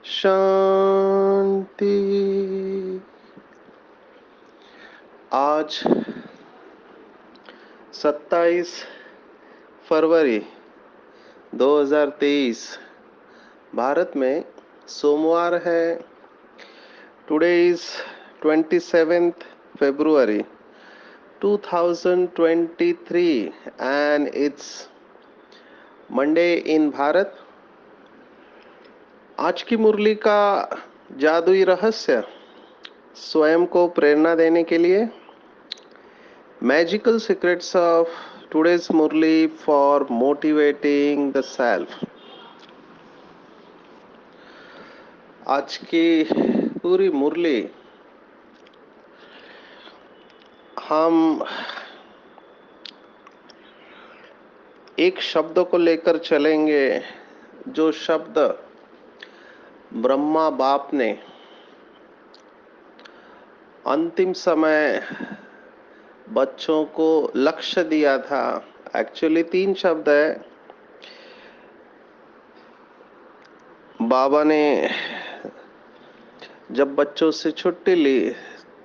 शांति। आज 27 फरवरी 2023 भारत में सोमवार है। Today is 27th February 2023 and it's Monday in Bharat. आज की मुरली का जादुई रहस्य स्वयं को प्रेरणा देने के लिए magical secrets of today's Murli for motivating the self. आज की पूरी मुरली हम एक शब्द को लेकर चलेंगे, जो शब्द ब्रह्मा बाप ने अंतिम समय बच्चों को लक्ष्य दिया था। एक्चुअली 3 शब्द है। बाबा ने जब बच्चों से छुट्टी ली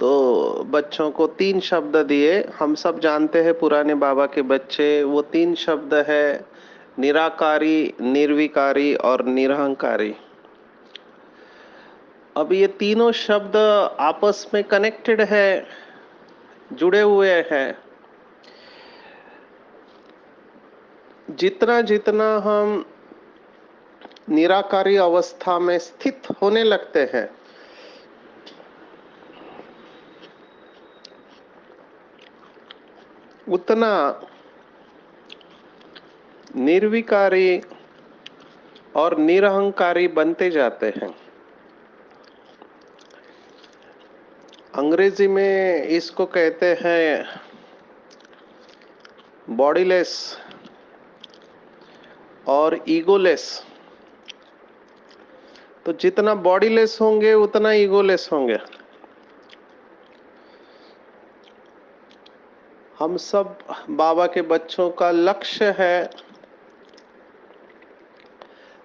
तो बच्चों को 3 शब्द दिए। हम सब जानते हैं पुराने बाबा के बच्चे, वो 3 शब्द है निराकारी, निर्विकारी और निरहंकारी। अब ये तीनों शब्द आपस में कनेक्टेड है, जुड़े हुए हैं। जितना जितना हम निराकारी अवस्था में स्थित होने लगते हैं, उतना निर्विकारी और निरहंकारी बनते जाते हैं। अंग्रेजी में इसको कहते हैं बॉडीलेस और ईगोलेस। तो जितना बॉडीलेस होंगे उतना ईगोलेस होंगे। हम सब बाबा के बच्चों का लक्ष्य है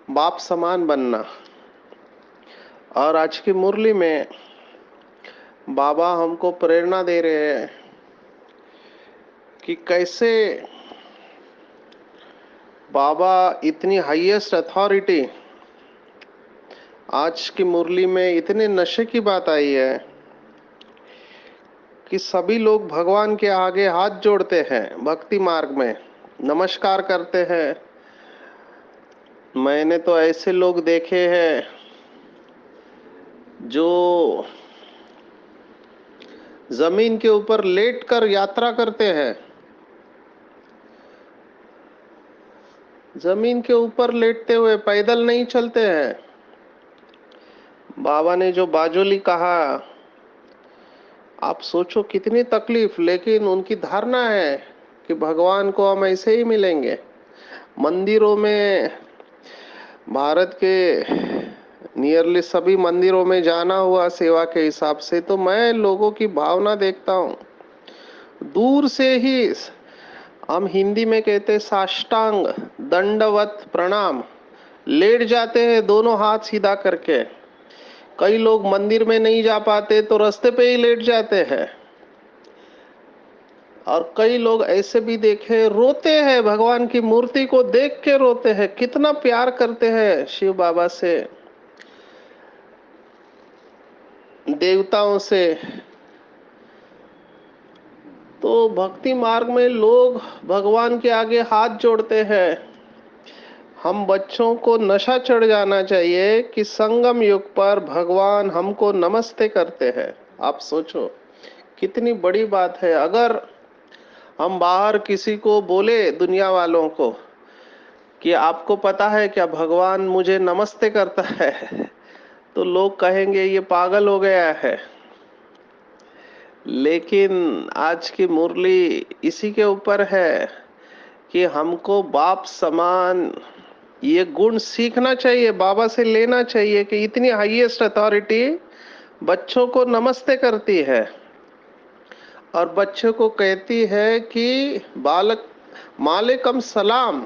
बाप समान बनना। और आज की मुरली में बाबा हमको प्रेरणा दे रहे हैं कि कैसे बाबा इतनी हाईएस्ट अथॉरिटी, आज की मुरली में इतने नशे की बात आई है कि सभी लोग भगवान के आगे हाथ जोड़ते हैं, भक्ति मार्ग में नमस्कार करते हैं। मैंने तो ऐसे लोग देखे हैं जो जमीन के ऊपर लेटकर यात्रा करते हैं। जमीन के ऊपर लेटते हुए पैदल नहीं चलते हैं। बाबा ने जो बाजोली कहा, आप सोचो कितनी तकलीफ, लेकिन उनकी धारणा है कि भगवान को हम ऐसे ही मिलेंगे। मंदिरों में, भारत के नियरली सभी मंदिरों में जाना हुआ सेवा के हिसाब से, तो मैं लोगों की भावना देखता हूँ। दूर से ही हम हिंदी में कहते साष्टांग दंडवत प्रणाम, लेट जाते हैं दोनों हाथ सीधा करके। कई लोग मंदिर में नहीं जा पाते तो रास्ते पे ही लेट जाते हैं। और कई लोग ऐसे भी देखे रोते हैं, भगवान की मूर्ति को देख के रोते हैं। कितना प्यार करते हैं शिव बाबा से, देवताओं से। तो भक्ति मार्ग में लोग भगवान के आगे हाथ जोड़ते हैं। हम बच्चों को नशा चढ़ जाना चाहिए कि संगम युग पर भगवान हमको नमस्ते करते हैं। आप सोचो कितनी बड़ी बात है। अगर हम बाहर किसी को बोले, दुनिया वालों को, कि आपको पता है क्या भगवान मुझे नमस्ते करता है, तो लोग कहेंगे ये पागल हो गया है। लेकिन आज की मुरली इसी के ऊपर है कि हमको बाप समान ये गुण सीखना चाहिए, बाबा से लेना चाहिए कि इतनी हाईएस्ट अथॉरिटी बच्चों को नमस्ते करती है और बच्चों को कहती है कि बालक मालिकम सलाम,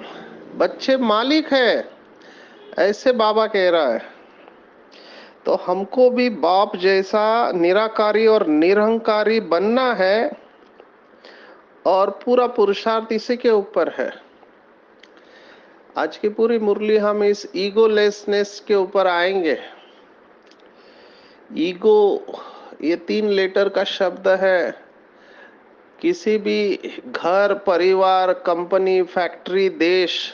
बच्चे मालिक है, ऐसे बाबा कह रहा है। तो हमको भी बाप जैसा निराकारी और निरहंकारी बनना है और पूरा पुरुषार्थ इसी के ऊपर है। आज की पूरी मुरली हम इस ईगोलेसनेस के ऊपर आएंगे। ईगो ये 3 लेटर का शब्द है। किसी भी घर, परिवार, कंपनी, फैक्ट्री, देश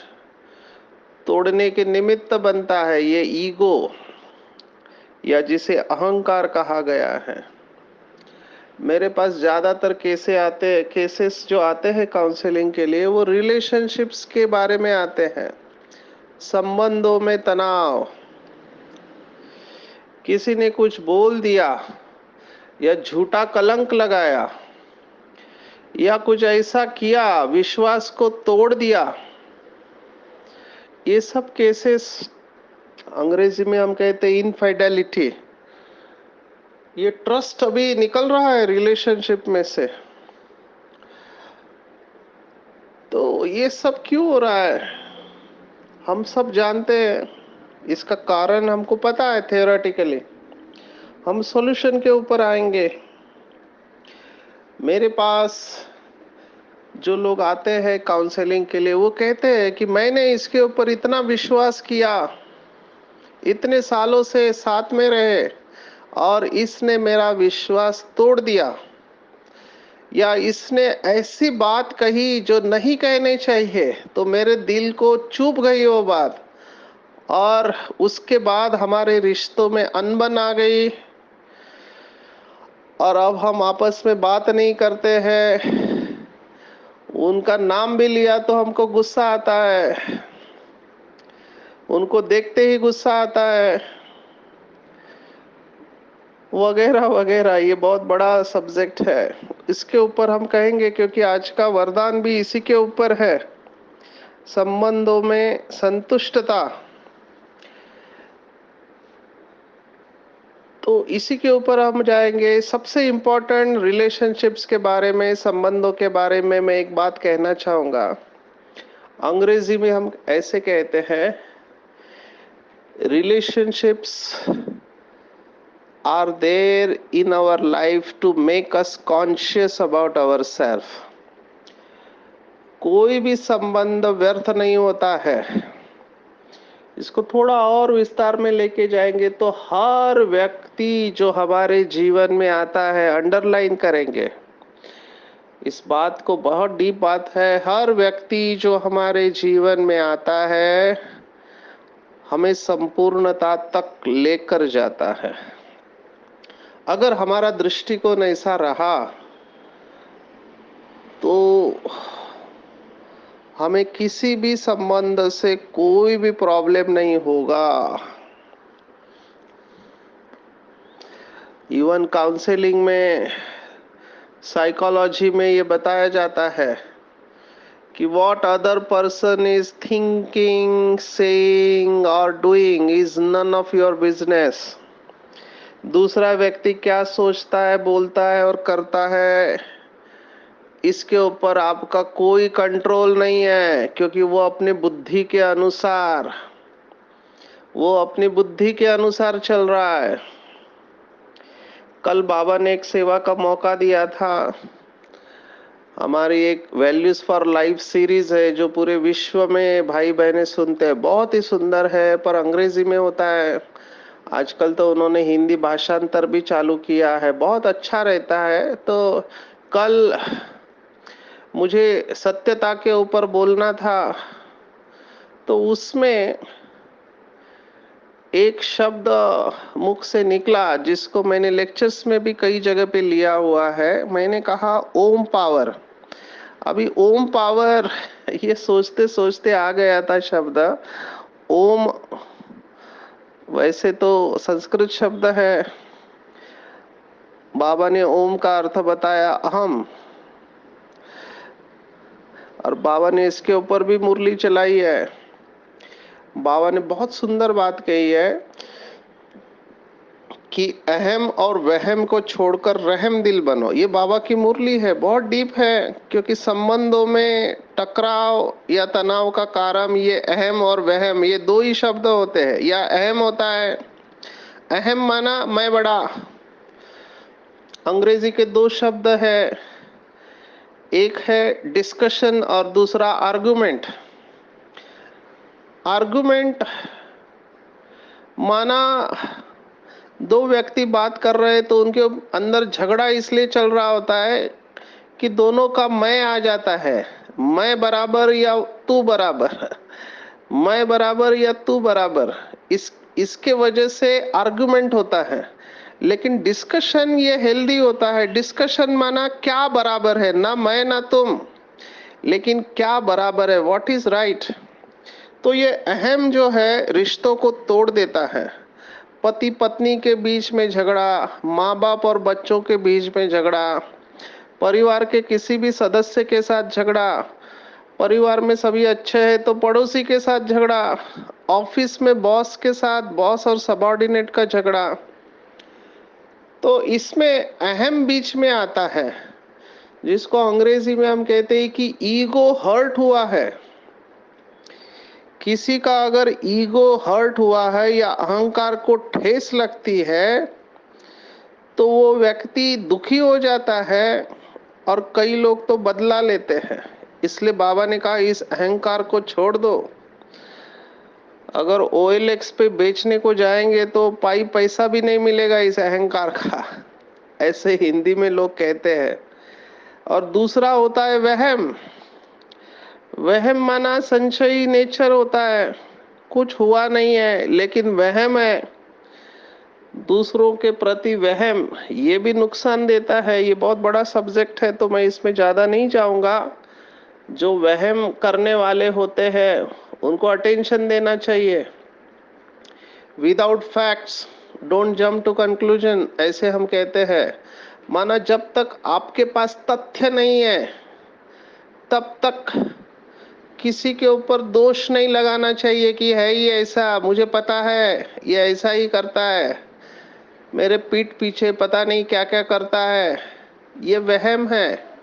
तोड़ने के निमित्त बनता है ये ईगो, या जिसे अहंकार कहा गया है। मेरे पास ज्यादातर केसेस जो आते हैं काउंसलिंग के लिए, वो रिलेशनशिप्स के बारे में आते हैं। संबंधों में तनाव, किसी ने कुछ बोल दिया या झूठा कलंक लगाया या कुछ ऐसा किया, विश्वास को तोड़ दिया। ये सब केसेस अंग्रेजी में हम कहते हैं इनफाइडेलिटी। ये ट्रस्ट अभी निकल रहा है रिलेशनशिप में से। तो ये सब क्यों हो रहा है हम सब जानते हैं। इसका कारण हमको पता है थियोरेटिकली। हम सॉल्यूशन के ऊपर आएंगे। मेरे पास जो लोग आते हैं काउंसलिंग के लिए, वो कहते हैं कि मैंने इसके ऊपर इतना विश्वास किया, इतने सालों से साथ में रहे, और इसने मेरा विश्वास तोड़ दिया, या इसने ऐसी बात कही जो नहीं कहनी चाहिए, तो मेरे दिल को चुभ गई वो बात, और उसके बाद हमारे रिश्तों में अनबन आ गई और अब हम आपस में बात नहीं करते हैं। उनका नाम भी लिया तो हमको गुस्सा आता है, उनको देखते ही गुस्सा आता है, वगैरह वगैरह। ये बहुत बड़ा सब्जेक्ट है, इसके ऊपर हम कहेंगे, क्योंकि आज का वरदान भी इसी के ऊपर है, संबंधों में संतुष्टता। तो इसी के ऊपर हम जाएंगे। सबसे इम्पोर्टेंट रिलेशनशिप्स के बारे में, संबंधों के बारे में मैं एक बात कहना चाहूंगा। अंग्रेजी में हम ऐसे कहते हैं, relationships are there in our life to make us conscious about ourselves. कोई भी संबंध व्यर्थ नहीं होता है। इसको थोड़ा और विस्तार में लेके जाएंगे तो हर व्यक्ति जो हमारे जीवन में आता है, अंडरलाइन करेंगे इस बात को, बहुत डीप बात है। हर व्यक्ति जो हमारे जीवन में आता है हमें संपूर्णता तक लेकर जाता है। अगर हमारा दृष्टिकोण ऐसा रहा तो हमें किसी भी संबंध से कोई भी प्रॉब्लम नहीं होगा। इवन काउंसलिंग में, साइकोलॉजी में ये बताया जाता है कि what other person is thinking, saying और doing is none of your business. दूसरा व्यक्ति क्या सोचता है, बोलता है और करता है, इसके ऊपर आपका कोई कंट्रोल नहीं है, क्योंकि वो अपनी बुद्धि के अनुसार चल रहा है। कल बाबा ने एक सेवा का मौका दिया था। हमारी एक वैल्यूज फॉर लाइफ सीरीज है जो पूरे विश्व में भाई बहनें सुनते हैं, बहुत ही सुंदर है, पर अंग्रेजी में होता है। आजकल तो उन्होंने हिंदी भाषांतर भी चालू किया है, बहुत अच्छा रहता है। तो कल मुझे सत्यता के ऊपर बोलना था, तो उसमें एक शब्द मुख से निकला जिसको मैंने लेक्चर्स में भी कई जगह पे लिया हुआ है। मैंने कहा ओम पावर। अभी ओम पावर ये सोचते सोचते आ गया था शब्द ओम। वैसे तो संस्कृत शब्द है, बाबा ने ओम का अर्थ बताया अहम, और बाबा ने इसके ऊपर भी मुरली चलाई है। बाबा ने बहुत सुंदर बात कही है कि अहम और वहम को छोड़कर रहम दिल बनो। ये बाबा की मुरली है, बहुत डीप है, क्योंकि संबंधों में टकराव या तनाव का कारण ये अहम और वहम, ये दो ही शब्द होते हैं। या अहम होता है, अहम माना मैं बड़ा। अंग्रेजी के दो शब्द है, एक है डिस्कशन और दूसरा आर्गुमेंट। आर्गुमेंट माना दो व्यक्ति बात कर रहे हैं तो उनके अंदर झगड़ा इसलिए चल रहा होता है कि दोनों का मैं आ जाता है, मैं बराबर या तू बराबर, मैं बराबर या तू बराबर। इसके वजह से आर्गुमेंट होता है। लेकिन डिस्कशन ये हेल्दी होता है। डिस्कशन माना क्या बराबर है, ना मैं ना तुम, लेकिन क्या बराबर है, व्हाट इज राइट। तो ये अहम जो है रिश्तों को तोड़ देता है। पति पत्नी के बीच में झगड़ा, माँ बाप और बच्चों के बीच में झगड़ा, परिवार के किसी भी सदस्य के साथ झगड़ा, परिवार में सभी अच्छे हैं तो पड़ोसी के साथ झगड़ा, ऑफिस में बॉस के साथ, बॉस और सबॉर्डिनेट का झगड़ा। तो इसमें अहम बीच में आता है, जिसको अंग्रेजी में हम कहते हैं कि ईगो हर्ट हुआ है। किसी का अगर ईगो हर्ट हुआ है या अहंकार को ठेस लगती है तो वो व्यक्ति दुखी हो जाता है, और कई लोग तो बदला लेते हैं। इसलिए बाबा ने कहा इस अहंकार को छोड़ दो। अगर OLX पे बेचने को जाएंगे तो पाई पैसा भी नहीं मिलेगा इस अहंकार का, ऐसे हिंदी में लोग कहते हैं। और दूसरा होता है वहम। वहम माना संशयी नेचर होता है, कुछ हुआ नहीं है लेकिन वहम है। दूसरों के प्रति वहम ये भी नुकसान देता है। ये बहुत बड़ा सब्जेक्ट है तो मैं इसमें ज्यादा नहीं जाऊंगा। जो वहम करने वाले होते हैं उनको अटेंशन देना चाहिए। Without facts don't jump to conclusion, ऐसे हम कहते हैं। माना जब तक आपके पास तथ्य नहीं है तब तक किसी के ऊपर दोष नहीं लगाना चाहिए कि है ही ऐसा, मुझे पता है ये ऐसा ही करता है, मेरे पीठ पीछे पता नहीं क्या क्या करता है। ये वहम है।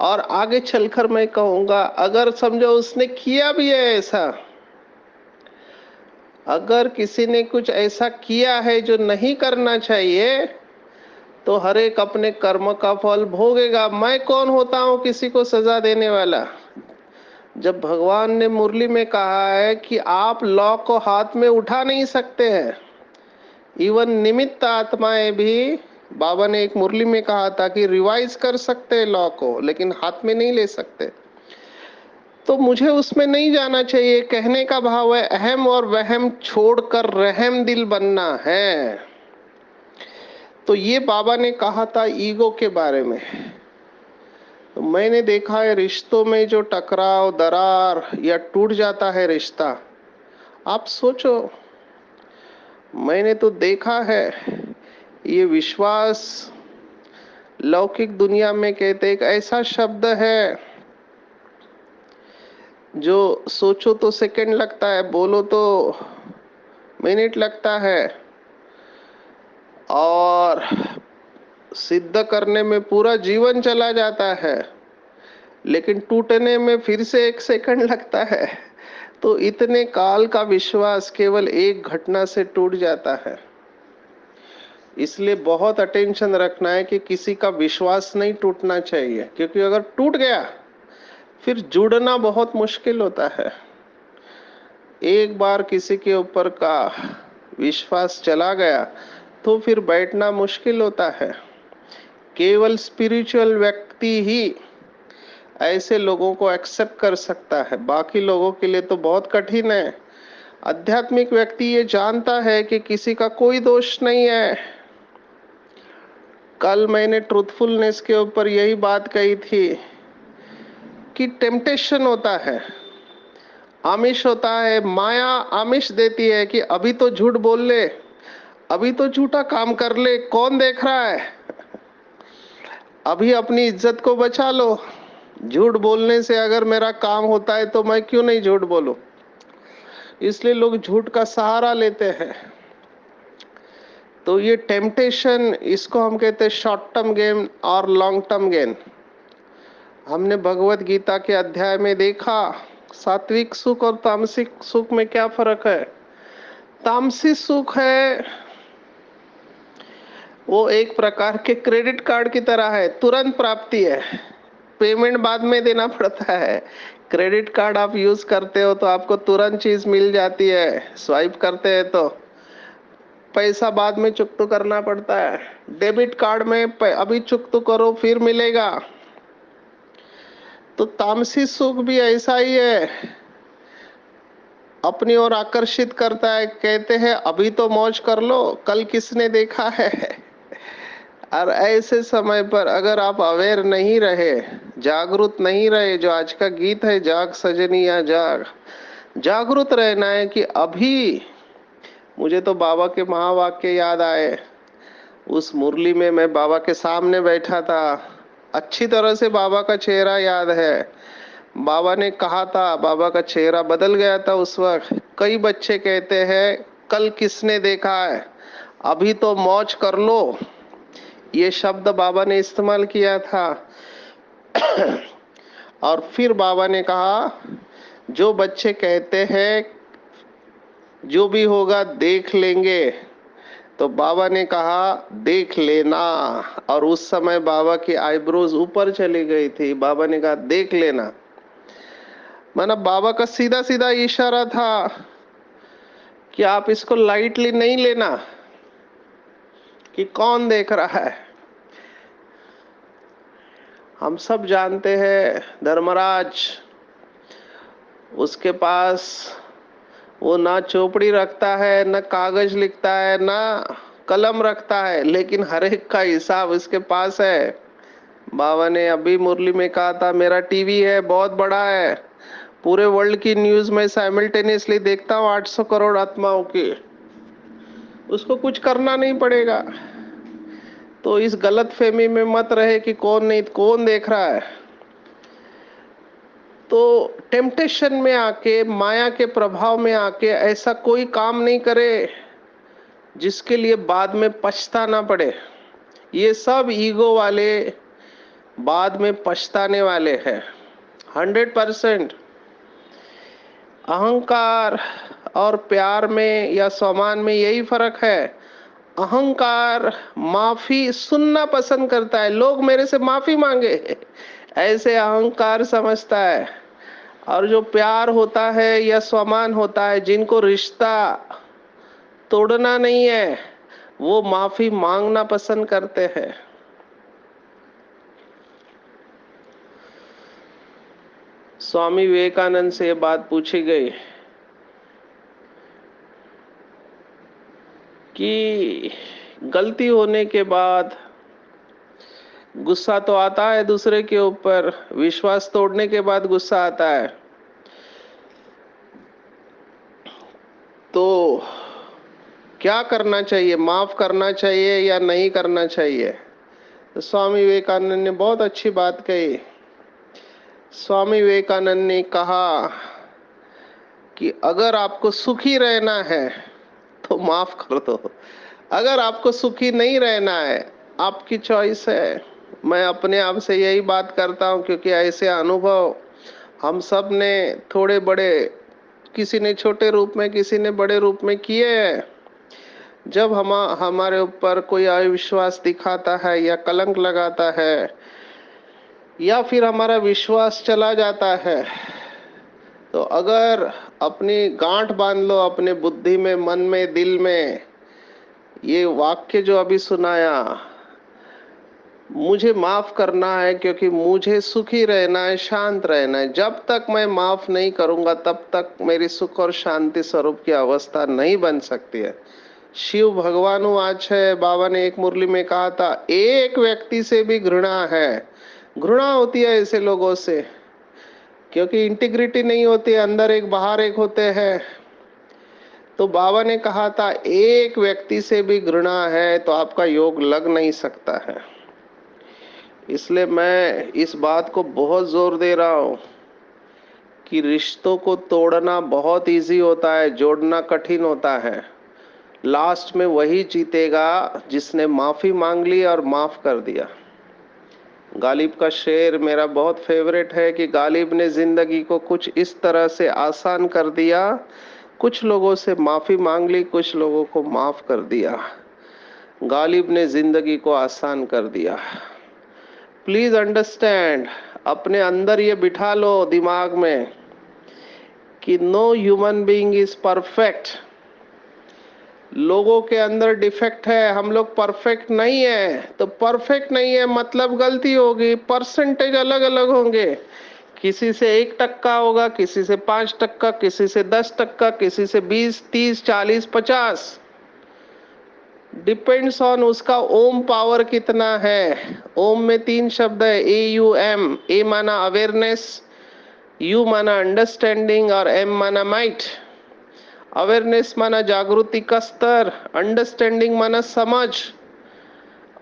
और आगे चलकर मैं कहूंगा अगर समझो उसने किया भी है ऐसा, अगर किसी ने कुछ ऐसा किया है जो नहीं करना चाहिए तो हर एक अपने कर्म का फल भोगेगा। मैं कौन होता हूं किसी को सजा देने वाला। जब भगवान ने मुरली में कहा है कि आप लॉ को हाथ में उठा नहीं सकते हैं, इवन निमित्त आत्माएं भी, बाबा ने एक मुरली में कहा था कि रिवाइज कर सकते हैं लॉ को लेकिन हाथ में नहीं ले सकते। तो मुझे उसमें नहीं जाना चाहिए। कहने का भाव है अहम और वहम छोड़कर रहम दिल बनना है। तो ये बाबा ने कहा था ईगो के बारे में। तो मैंने देखा है रिश्तों में जो टकराव, दरार या टूट जाता है रिश्ता, आप सोचो, मैंने तो देखा है। ये विश्वास लौकिक दुनिया में कहते एक ऐसा शब्द है जो सोचो तो सेकंड लगता है, बोलो तो मिनट लगता है, और सिद्ध करने में पूरा जीवन चला जाता है, लेकिन टूटने में फिर से एक सेकंड लगता है। तो इतने काल का विश्वास केवल एक घटना से टूट जाता है। इसलिए बहुत अटेंशन रखना है कि किसी का विश्वास नहीं टूटना चाहिए, क्योंकि अगर टूट गया फिर जुड़ना बहुत मुश्किल होता है। एक बार किसी के ऊपर का विश्वास चला गया तो फिर बैठना मुश्किल होता है। केवल स्पिरिचुअल व्यक्ति ही ऐसे लोगों को एक्सेप्ट कर सकता है, बाकी लोगों के लिए तो बहुत कठिन है। आध्यात्मिक व्यक्ति ये जानता है कि किसी का कोई दोष नहीं है। कल मैंने ट्रूथफुलनेस के ऊपर यही बात कही थी कि टेम्पटेशन होता है, आमिष होता है, माया आमिष देती है कि अभी तो झूठ बोल ले, अभी तो झूठा काम कर ले, कौन देख रहा है, अभी अपनी इज्जत को बचा लो। झूठ बोलने से अगर मेरा काम होता है तो मैं क्यों नहीं झूठ बोलूं। इसलिए लोग झूठ का सहारा लेते हैं। तो ये टेम्पटेशन, इसको हम कहते हैं शॉर्ट टर्म गेम और लॉन्ग टर्म गेम। हमने भगवत गीता के अध्याय में देखा सात्विक सुख और तामसिक सुख में क्या फर्क है। तामसिक सुख है वो एक प्रकार के क्रेडिट कार्ड की तरह है, तुरंत प्राप्ति है, पेमेंट बाद में देना पड़ता है। क्रेडिट कार्ड आप यूज करते हो तो आपको तुरंत चीज मिल जाती है, स्वाइप करते हैं तो पैसा बाद में चुकता करना पड़ता है। डेबिट कार्ड में अभी चुकता करो फिर मिलेगा। तो तामसी सुख भी ऐसा ही है, अपनी ओर आकर्षित करता है। कहते हैं अभी तो मौज कर लो, कल किसने देखा है। और ऐसे समय पर अगर आप अवेयर नहीं रहे, जागरूक नहीं रहे, जो आज का गीत है जाग सजनिया जाग, जागरूक रहना है कि अभी। मुझे तो बाबा के महावाक्य याद आए। उस मुरली में मैं बाबा के सामने बैठा था, अच्छी तरह से बाबा का चेहरा याद है। बाबा ने कहा था, बाबा का चेहरा बदल गया था उस वक्त। कई बच्चे कहते हैं कल किसने देखा है, अभी तो मौज कर लो, ये शब्द बाबा ने इस्तेमाल किया था। और फिर बाबा ने कहा जो बच्चे कहते हैं जो भी होगा देख लेंगे, तो बाबा ने कहा देख लेना। और उस समय बाबा की आईब्रोज ऊपर चली गई थी। बाबा ने कहा देख लेना, माना बाबा का सीधा सीधा इशारा था कि आप इसको लाइटली नहीं लेना कि कौन देख रहा है। हम सब जानते हैं धर्मराज, उसके पास वो ना चौपड़ी रखता है, ना कागज लिखता है, ना कलम रखता है, लेकिन हर एक का हिसाब उसके पास है। बाबा ने अभी मुरली में कहा था मेरा टीवी है बहुत बड़ा है, पूरे वर्ल्ड की न्यूज में साइमल्टेनियसली देखता हूँ 800 करोड़ आत्माओं की, उसको कुछ करना नहीं पड़ेगा। तो इस गलत फहमी में मत रहे कि कौन नहीं, कौन देख रहा है। तो टेम्पटेशन में आके, माया के प्रभाव में आके ऐसा कोई काम नहीं करे जिसके लिए बाद में पछताना पड़े। ये सब ईगो वाले बाद में पछताने वाले हैं 100%। अहंकार और प्यार में या सम्मान में यही फर्क है। अहंकार माफी सुनना पसंद करता है, लोग मेरे से माफी मांगे, ऐसे अहंकार समझता है। और जो प्यार होता है या सम्मान होता है, जिनको रिश्ता तोड़ना नहीं है, वो माफी मांगना पसंद करते हैं। स्वामी विवेकानंद से ये बात पूछी गई कि गलती होने के बाद गुस्सा तो आता है दूसरे के ऊपर, विश्वास तोड़ने के बाद गुस्सा आता है, तो क्या करना चाहिए, माफ करना चाहिए या नहीं करना चाहिए। तो स्वामी विवेकानंद ने बहुत अच्छी बात कही। स्वामी विवेकानंद ने कहा कि अगर आपको सुखी रहना है तो माफ कर दो, अगर आपको सुखी नहीं रहना है आपकी चॉइस है। मैं अपने आप से यही बात करता हूं क्योंकि ऐसे अनुभव हम सब ने थोड़े बड़े, किसी ने छोटे रूप में किसी ने बड़े रूप में किए हैं। जब हमारे ऊपर कोई अविश्वास दिखाता है या कलंक लगाता है या फिर हमारा विश्वास चला जाता है, तो अगर अपनी गांठ बांध लो अपने बुद्धि में, मन में, दिल में, ये वाक्य जो अभी सुनाया, मुझे माफ करना है क्योंकि मुझे सुखी रहना है, शांत रहना है। जब तक मैं माफ नहीं करूंगा तब तक मेरी सुख और शांति स्वरूप की अवस्था नहीं बन सकती है। शिव भगवान आज है, बाबा ने एक मुरली में कहा था एक व्यक्ति से भी घृणा है, घृणा होती है ऐसे लोगों से, क्योंकि इंटीग्रिटी नहीं होती, अंदर एक बाहर एक होते हैं। तो बाबा ने कहा था एक व्यक्ति से भी घृणा है तो आपका योग लग नहीं सकता है। इसलिए मैं इस बात को बहुत जोर दे रहा हूं कि रिश्तों को तोड़ना बहुत इजी होता है, जोड़ना कठिन होता है। लास्ट में वही जीतेगा जिसने माफी मांग ली और माफ कर दिया। गालिब का शेर मेरा बहुत फेवरेट है कि गालिब ने जिंदगी को कुछ इस तरह से आसान कर दिया, कुछ लोगों से माफी मांग ली, कुछ लोगों को माफ कर दिया। गालिब ने जिंदगी को आसान कर दिया। प्लीज अंडरस्टैंड, अपने अंदर ये बिठा लो दिमाग में कि no human being is perfect. लोगों के अंदर डिफेक्ट है, हम लोग परफेक्ट नहीं है। तो परफेक्ट नहीं है मतलब गलती होगी, परसेंटेज अलग अलग होंगे। किसी से 1% होगा, किसी से 5%, किसी से 10%, किसी से 20, 30, 40, 50। डिपेंड्स ऑन उसका ओम पावर कितना है। ओम में 3 शब्द है, AUM। ए माना अवेयरनेस, यू माना अंडरस्टैंडिंग और एम माना माइट। अवेयरनेस माना जागृति का स्तर, अंडरस्टैंडिंग माना समझ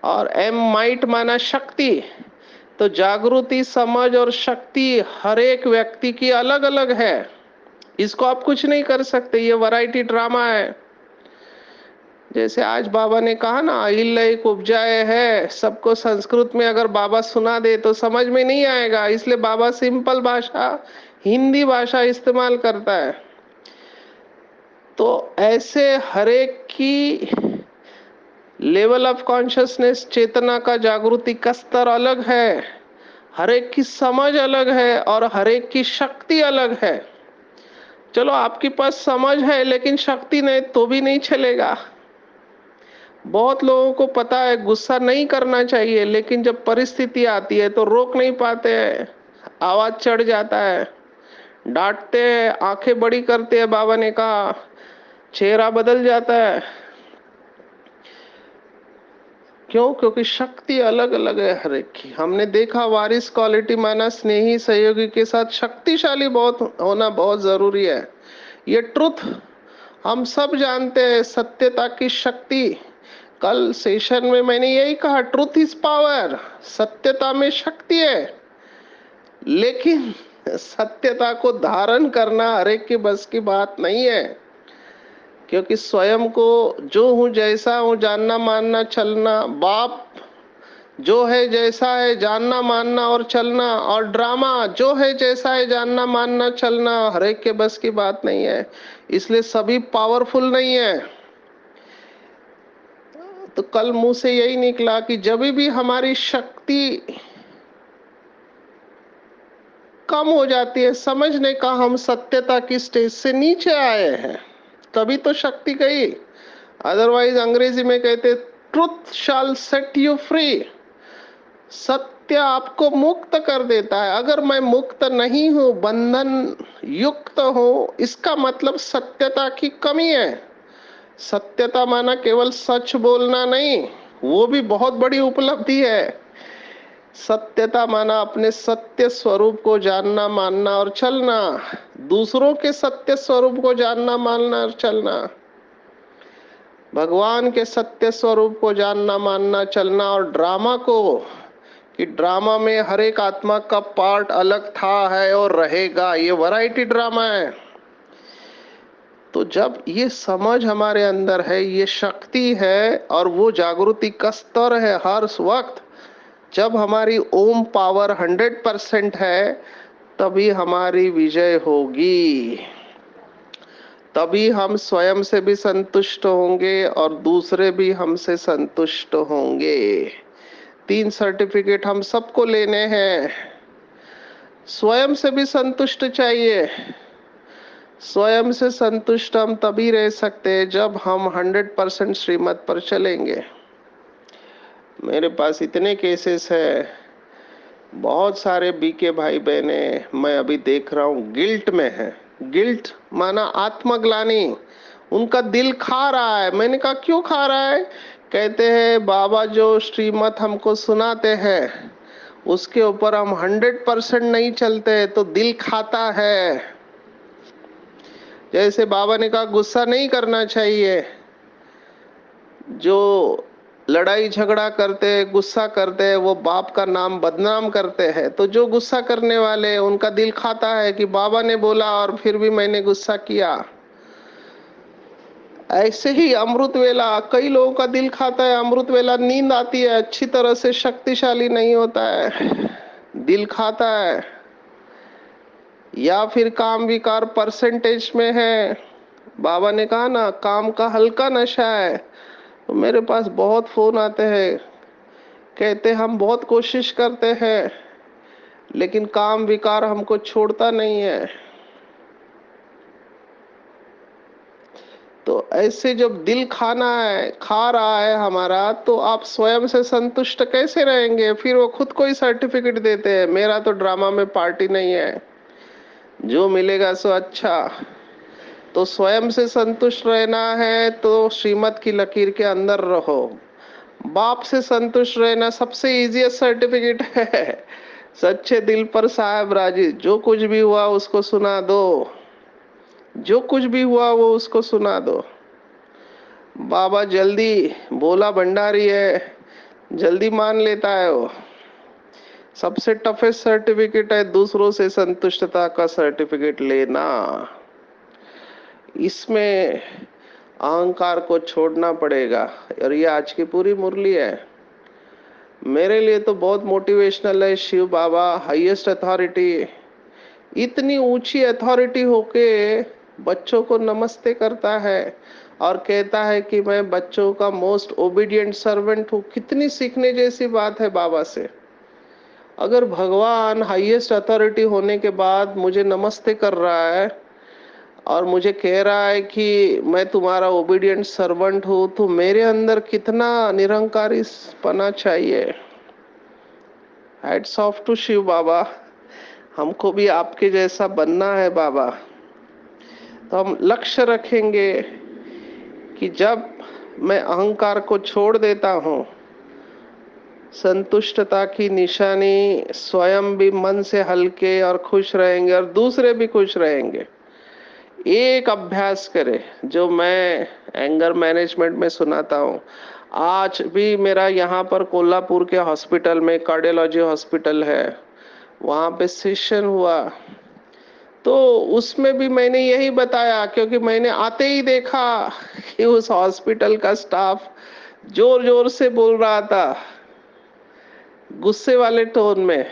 और एम माइट माना शक्ति। तो जागृति, समझ और शक्ति हर एक व्यक्ति की अलग अलग है। इसको आप कुछ नहीं कर सकते, ये वैरायटी ड्रामा है। जैसे आज बाबा ने कहा ना, अहिल्या एक उपजाए है। सबको संस्कृत में अगर बाबा सुना दे तो समझ में नहीं आएगा, इसलिए बाबा सिंपल भाषा, हिंदी भाषा इस्तेमाल करता है। तो ऐसे हरेक की लेवल ऑफ कॉन्शियसनेस, चेतना का, जागृति का स्तर अलग है, हरेक की समझ अलग है और हरेक की शक्ति अलग है। चलो आपके पास समझ है लेकिन शक्ति नहीं तो भी नहीं चलेगा। बहुत लोगों को पता है गुस्सा नहीं करना चाहिए, लेकिन जब परिस्थिति आती है तो रोक नहीं पाते हैं, आवाज चढ़ जाता है, डांटते हैं, आंखें बड़ी करते हैं। बाबा ने कहा चेहरा बदल जाता है। क्यों? क्योंकि शक्ति अलग अलग है हर एक की। हमने देखा वारिस क्वालिटी माना स्नेही सहयोगी के साथ शक्तिशाली बहुत होना बहुत जरूरी है। ये ट्रुथ हम सब जानते हैं, सत्यता की शक्ति। कल सेशन में मैंने यही कहा, ट्रुथ इज पावर। सत्यता में शक्ति है, लेकिन सत्यता को धारण करना हर एक के बस की बात नहीं है। क्योंकि स्वयं को जो हूं जैसा हूं जानना मानना चलना, बाप जो है जैसा है जानना मानना और चलना, और ड्रामा जो है जैसा है जानना मानना चलना हर एक के बस की बात नहीं है। इसलिए सभी पावरफुल नहीं है। तो कल मुंह से यही निकला कि जब भी हमारी शक्ति कम हो जाती है, समझने का हम सत्यता की स्टेज से नीचे आए हैं, तभी तो शक्ति गई। अदरवाइज अंग्रेजी में कहते truth shall set you free. सत्य आपको मुक्त कर देता है। अगर मैं मुक्त नहीं हूं, बंधन युक्त हूं, इसका मतलब सत्यता की कमी है। सत्यता माना केवल सच बोलना नहीं, वो भी बहुत बड़ी उपलब्धि है। सत्यता माना अपने सत्य स्वरूप को जानना मानना और चलना, दूसरों के सत्य स्वरूप को जानना मानना और चलना, भगवान के सत्य स्वरूप को जानना मानना चलना, और ड्रामा को कि ड्रामा में हर एक आत्मा का पार्ट अलग था, है और रहेगा, ये वैरायटी ड्रामा है। तो जब ये समझ हमारे अंदर है, ये शक्ति है और वो जागृति का स्तर है हर वक्त, जब हमारी ओम पावर 100% है, तभी हमारी विजय होगी। तभी हम स्वयं से भी संतुष्ट होंगे और दूसरे भी हमसे संतुष्ट होंगे। 3 सर्टिफिकेट हम सबको लेने हैं। स्वयं से भी संतुष्ट चाहिए। स्वयं से संतुष्ट हम तभी रह सकते हैं जब हम 100% श्रीमत पर चलेंगे। मेरे पास इतने केसेस है, बहुत सारे बीके भाई बहने मैं अभी देख रहा हूँ गिल्ट में है। गिल्ट माना आत्मग्लानि, उनका दिल खा रहा है। मैंने कहा क्यों खा रहा है? कहते हैं बाबा जो श्रीमत हमको सुनाते हैं उसके ऊपर हम 100% नहीं चलते तो दिल खाता है। जैसे बाबा ने कहा गुस्सा नहीं करना चाहिए, जो लड़ाई झगड़ा करते हैं, गुस्सा करते हैं, वो बाप का नाम बदनाम करते हैं। तो जो गुस्सा करने वाले उनका दिल खाता है कि बाबा ने बोला और फिर भी मैंने गुस्सा किया। ऐसे ही अमृत वेला कई लोगों का दिल खाता है, अमृत वेला नींद आती है, अच्छी तरह से शक्तिशाली नहीं होता है, दिल खाता है। या फिर काम विकार परसेंटेज में है। बाबा ने कहा ना काम का हल्का नशा है। तो मेरे पास बहुत फोन आते हैं, कहते हम बहुत कोशिश करते हैं लेकिन काम विकार हमको छोड़ता नहीं है। तो ऐसे जब दिल खाना है, खा रहा है हमारा, तो आप स्वयं से संतुष्ट कैसे रहेंगे? फिर वो खुद को ही सर्टिफिकेट देते हैं, मेरा तो ड्रामा में पार्टी नहीं है, जो मिलेगा सो अच्छा। तो स्वयं से संतुष्ट रहना है तो श्रीमत की लकीर के अंदर रहो। बाप से संतुष्ट रहना सबसे इजीएस्ट सर्टिफिकेट है। सच्चे दिल पर साहब राजी, जो कुछ भी हुआ उसको सुना दो, जो कुछ भी हुआ वो उसको सुना दो। बाबा जल्दी बोला भंडारी है, जल्दी मान लेता है वो। सबसे टफेस्ट सर्टिफिकेट है दूसरों से संतुष्टता का सर्टिफिकेट लेना। इसमें अहंकार को छोड़ना पड़ेगा। और ये आज की पूरी मुरली है। मेरे लिए तो बहुत मोटिवेशनल है। शिव बाबा हाईएस्ट अथॉरिटी, इतनी ऊंची अथॉरिटी होके बच्चों को नमस्ते करता है और कहता है कि मैं बच्चों का मोस्ट ओबीडिएंट सर्वेंट हूँ। कितनी सीखने जैसी बात है बाबा से। अगर भगवान हाईएस्ट अथॉरिटी होने के बाद मुझे नमस्ते कर रहा है और मुझे कह रहा है कि मैं तुम्हारा ओबीडिएंट सर्वेंट हूँ, तो मेरे अंदर कितना निरंकारी पना चाहिए। हैट्स ऑफ टू शिव बाबा। हमको भी आपके जैसा बनना है बाबा। तो हम लक्ष्य रखेंगे कि जब मैं अहंकार को छोड़ देता हूँ, संतुष्टता की निशानी, स्वयं भी मन से हल्के और खुश रहेंगे और दूसरे भी खुश रहेंगे। एक अभ्यास करें जो मैं एंगर मैनेजमेंट में सुनाता हूँ। आज भी मेरा यहाँ पर कोल्हापुर के हॉस्पिटल में कार्डियोलॉजी हॉस्पिटल है, वहाँ पे सेशन हुआ। तो उसमें भी मैंने यही बताया, क्योंकि मैंने आते ही देखा कि उस हॉस्पिटल का स्टाफ जोर जोर से बोल रहा था, गुस्से वाले टोन में।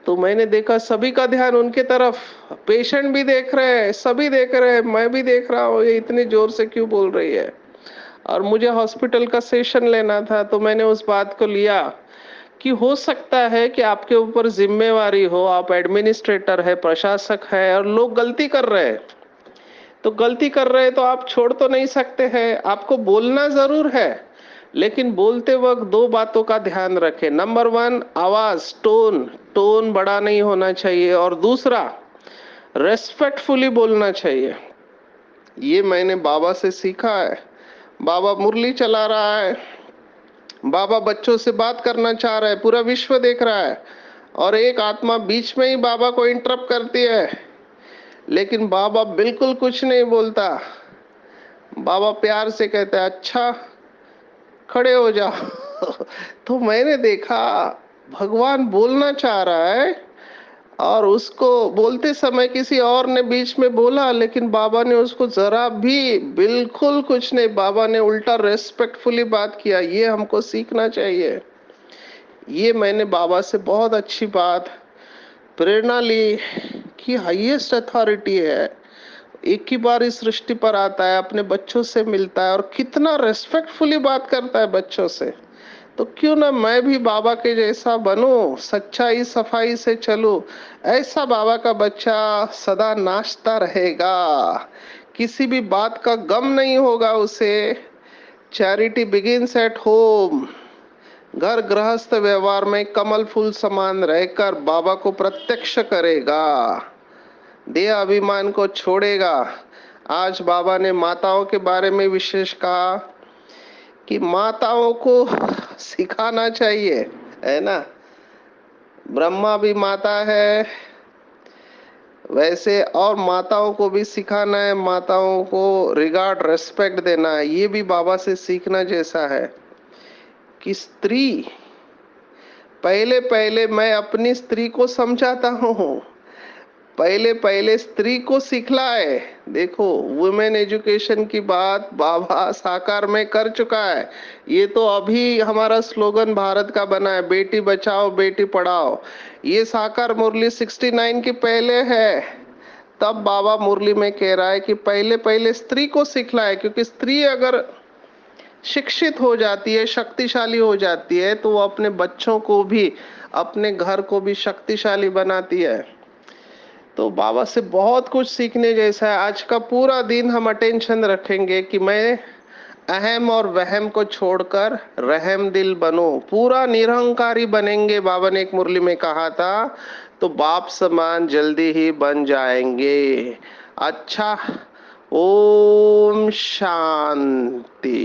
तो मैंने देखा सभी का ध्यान उनके तरफ, पेशेंट भी देख रहे हैं, सभी देख रहे हैं, मैं भी देख रहा हूँ ये इतनी जोर से क्यों बोल रही है। और मुझे हॉस्पिटल का सेशन लेना था, तो मैंने उस बात को लिया कि हो सकता है कि आपके ऊपर जिम्मेवारी हो, आप एडमिनिस्ट्रेटर है, प्रशासक है और लोग गलती कर रहे हैं। तो गलती कर रहे हैं तो आप छोड़ तो नहीं सकते हैं, आपको बोलना जरूर है, लेकिन बोलते वक्त दो बातों का ध्यान रखें। नंबर 1 आवाज, टोन, टोन बड़ा नहीं होना चाहिए, और दूसरा रेस्पेक्टफुली बोलना चाहिए। ये मैंने बाबा से सीखा है। बाबा मुरली चला रहा है, बाबा बच्चों से बात करना चाह रहा है, पूरा विश्व देख रहा है, और एक आत्मा बीच में ही बाबा को इंटरप्ट करती है, लेकिन बाबा बिल्कुल कुछ नहीं बोलता। बाबा प्यार से कहते हैं अच्छा खड़े हो जाओ। तो मैंने देखा भगवान बोलना चाह रहा है और उसको बोलते समय किसी और ने बीच में बोला, लेकिन बाबा ने उसको जरा भी बिल्कुल कुछ नहीं, बाबा ने उल्टा रेस्पेक्टफुली बात किया। ये हमको सीखना चाहिए। ये मैंने बाबा से बहुत अच्छी बात प्रेरणा ली कि हाईएस्ट अथॉरिटी है, एक ही बार इस सृष्टि पर आता है, अपने बच्चों से मिलता है और कितना रेस्पेक्टफुली बात करता है बच्चों से। तो क्यों ना मैं भी बाबा के जैसा बनूं, सच्चाई सफाई से चलूं। ऐसा बाबा का बच्चा सदा नाचता रहेगा, किसी भी बात का गम नहीं होगा उसे। Charity begins at home. घर गृहस्थ व्यवहार में कमल फूल समान रहकर बाबा को प्रत्यक्ष करेगा, देह अभिमान को छोड़ेगा। आज बाबा ने माताओं के बारे में विशेष कहा कि माताओं को सिखाना चाहिए, है ना। ब्रह्मा भी माता है वैसे, और माताओं को भी सिखाना है, माताओं को रिगार्ड रेस्पेक्ट देना है। ये भी बाबा से सीखना जैसा है कि स्त्री, पहले पहले मैं अपनी स्त्री को समझाता हूँ, पहले पहले स्त्री को सिखलाए। देखो, वुमेन एजुकेशन की बात बाबा साकार में कर चुका है। ये तो अभी हमारा स्लोगन भारत का बना है, बेटी बचाओ बेटी पढ़ाओ। ये साकार मुरली 69 की पहले है। तब बाबा मुरली में कह रहा है कि पहले पहले स्त्री को सिखलाए, क्योंकि स्त्री अगर शिक्षित हो जाती है, शक्तिशाली हो जाती है, तो वो अपने बच्चों को भी, अपने घर को भी शक्तिशाली बनाती है। तो बाबा से बहुत कुछ सीखने जैसा है। आज का पूरा दिन हम अटेंशन रखेंगे कि मैं अहम और वहम को छोड़कर रहम दिल बनूं, पूरा निरहंकारी बनेंगे। बाबा ने एक मुरली में कहा था, तो बाप समान जल्दी ही बन जाएंगे। अच्छा, ओम शांति।